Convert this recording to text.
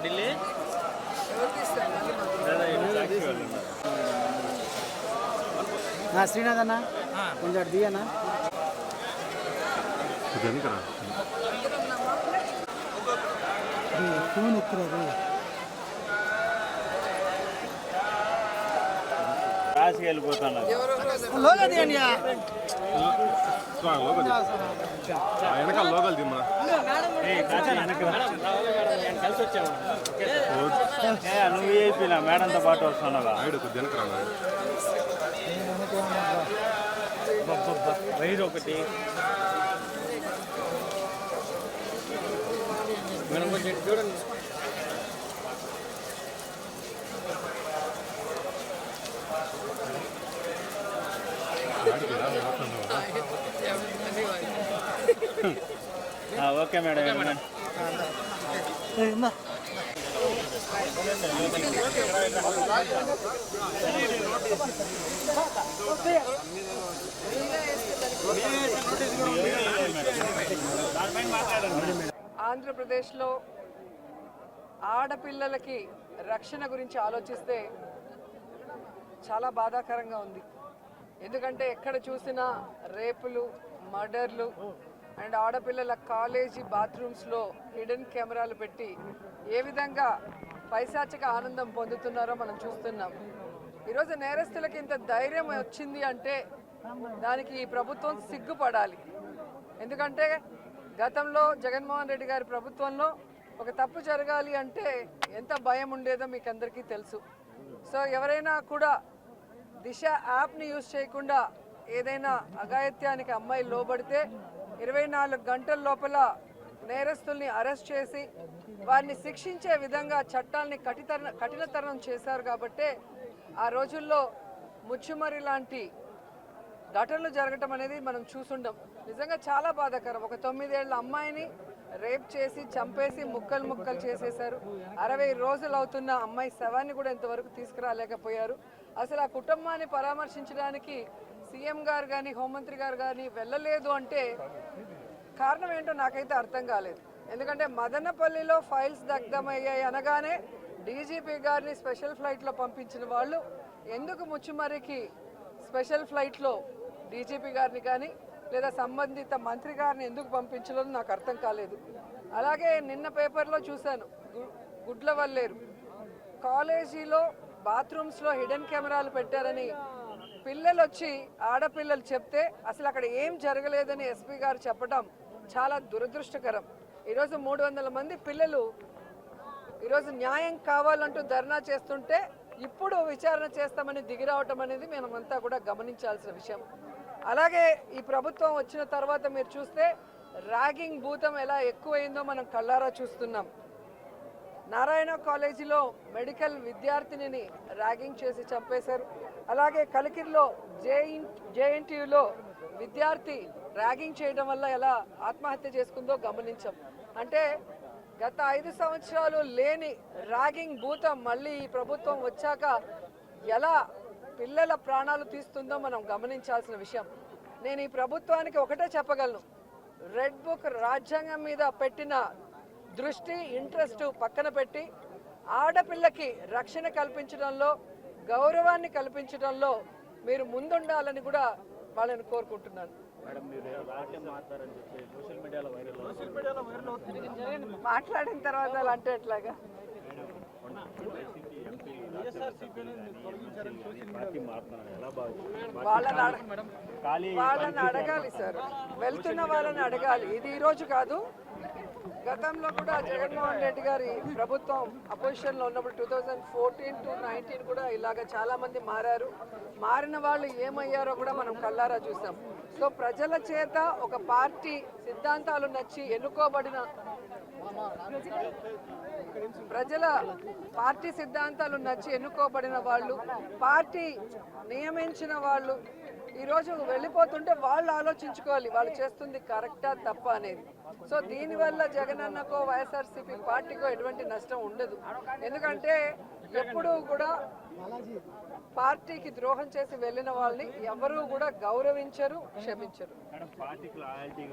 ఢిల్లీ శ్రీనాథ్ అన్న కొంచెం అటు దిగనా ఫోన్ ఎత్తురాదు రాసి వెళ్ళిపోతున్నా వెనకాల లోకల్ దిమ్మా కలిసి వచ్చావు నువ్వు అయిపోయినా మేడంతో పాటు వస్తున్నావా వైర్ ఒకటి మేడం కొంచెం చూడండి ఓకే మేడం ఆంధ్రప్రదేశ్లో ఆడపిల్లలకి రక్షణ గురించి ఆలోచిస్తే చాలా బాధాకరంగా ఉంది. ఎందుకంటే ఎక్కడ చూసినా రేపులు, మర్డర్లు అండ్ ఆడపిల్లల కాలేజీ బాత్రూమ్స్లో హిడెన్ కెమెరాలు పెట్టి ఏ విధంగా పైశాచిక ఆనందం పొందుతున్నారో మనం చూస్తున్నాం. ఈరోజు నేరస్తులకి ఇంత ధైర్యం వచ్చింది అంటే దానికి ఈ ప్రభుత్వం సిగ్గుపడాలి. ఎందుకంటే గతంలో జగన్మోహన్ రెడ్డి గారి ప్రభుత్వంలో ఒక తప్పు జరగాలి అంటే ఎంత భయం ఉండేదో మీకు అందరికీ తెలుసు. సో ఎవరైనా కూడా దిశ యాప్ని యూజ్ చేయకుండా ఏదైనా అఘాయిత్యానికి అమ్మాయి లోబడితే 24 గంటల లోపల నేరస్తుల్ని అరెస్ట్ చేసి వారిని శిక్షించే విధంగా చట్టాన్ని కఠినతరం చేశారు. కాబట్టి ఆ రోజుల్లో ముచ్చుమరి లాంటి ఘటనలు జరగటం అనేది మనం చూసుండం. నిజంగా చాలా బాధాకరం. ఒక 9 ఏళ్ల అమ్మాయిని రేప్ చేసి చంపేసి ముక్కలు చేసేశారు. 60 రోజులు అవుతున్న అమ్మాయి శవాన్ని కూడా ఇంతవరకు తీసుకురాలేకపోయారు. అసలు ఆ కుటుంబాన్ని పరామర్శించడానికి సీఎం గారు కానీ హోంమంత్రి గారు కానీ వెళ్ళలేదు అంటే కారణం ఏంటో నాకైతే అర్థం కాలేదు. ఎందుకంటే మదనపల్లిలో ఫైల్స్ దగ్ధమయ్యాయి అనగానే డీజీపీ గారిని స్పెషల్ ఫ్లైట్లో పంపించిన వాళ్ళు ఎందుకు ముచ్చుమరికి స్పెషల్ ఫ్లైట్లో డీజీపీ గారిని కానీ లేదా సంబంధిత మంత్రి గారిని ఎందుకు పంపించలేదో నాకు అర్థం కాలేదు. అలాగే నిన్న పేపర్లో చూశాను, గుడ్లవల్లేరు కాలేజీలో బాత్రూమ్స్లో హిడెన్ కెమెరాలు పెట్టారని పిల్లలు వచ్చి ఆడపిల్లలు చెప్తే అసలు అక్కడ ఏం జరగలేదని ఎస్పీ గారు చెప్పడం చాలా దురదృష్టకరం. ఈరోజు 300 మంది పిల్లలు ఈరోజు న్యాయం కావాలంటూ ధర్నా చేస్తుంటే ఇప్పుడు విచారణ చేస్తామని దిగిరావటం అనేది మనమంతా కూడా గమనించాల్సిన విషయం. అలాగే ఈ ప్రభుత్వం వచ్చిన తర్వాత మీరు చూస్తే ర్యాగింగ్ భూతం ఎలా ఎక్కువైందో మనం కళ్ళారా చూస్తున్నాం. నారాయణ కాలేజీలో మెడికల్ విద్యార్థినిని ర్యాగింగ్ చేసి చంపేశారు. అలాగే కలికిరిలో జేఎన్టీయూలో విద్యార్థి ర్యాగింగ్ చేయడం వల్ల ఎలా ఆత్మహత్య చేసుకుందో గమనించాం. అంటే గత 5 సంవత్సరాలు లేని ర్యాగింగ్ భూతం మళ్ళీ ఈ ప్రభుత్వం వచ్చాక ఎలా పిల్లల ప్రాణాలు తీస్తుందో మనం గమనించాల్సిన విషయం. నేను ఈ ప్రభుత్వానికి ఒకటే చెప్పగలను, రెడ్ బుక్ రాజ్యాంగం మీద పెట్టిన దృష్టి ఇంట్రెస్ట్ పక్కన పెట్టి ఆడపిల్లకి రక్షణ కల్పించడంలో గౌరవాన్ని కల్పించడంలో మీరు ముందుండాలని కూడా వాళ్ళని కోరుకుంటున్నాను. మాట్లాడిన తర్వాత అలా అంటే ఎట్లాగా వాళ్ళని అడగాలి సార్, వెళ్తున్న వాళ్ళని అడగాలి. ఇది ఈరోజు కాదు, గతంలో కూడా జగన్మోహన్ రెడ్డి గారి ప్రభుత్వం అపోజిషన్లో ఉన్నప్పుడు 2014 to 19 కూడా ఇలాగ చాలామంది మారారు. మారిన వాళ్ళు ఏమయ్యారో కూడా మనం కళ్ళారా చూసాం. సో ప్రజల చేత ఒక పార్టీ సిద్ధాంతాలు నచ్చి ఎన్నుకోబడిన ప్రజల పార్టీ సిద్ధాంతాలు నచ్చి ఎన్నుకోబడిన వాళ్ళు, పార్టీ నియమించిన వాళ్ళు ఈరోజు వెళ్ళిపోతుంటే వాళ్ళు ఆలోచించుకోవాలి వాళ్ళు చేస్తుంది కరెక్టా తప్ప అనేది. సో దీనివల్ల జగనన్నకో వైఎస్ఆర్సీపీ పార్టీకో ఎటువంటి నష్టం ఉండదు. ఎందుకంటే ఎప్పుడూ కూడా పార్టీకి ద్రోహం చేసి వెళ్ళిన వాళ్ళని ఎవరూ కూడా గౌరవించరు, క్షమించరు. పార్టీకి లాయల్టీ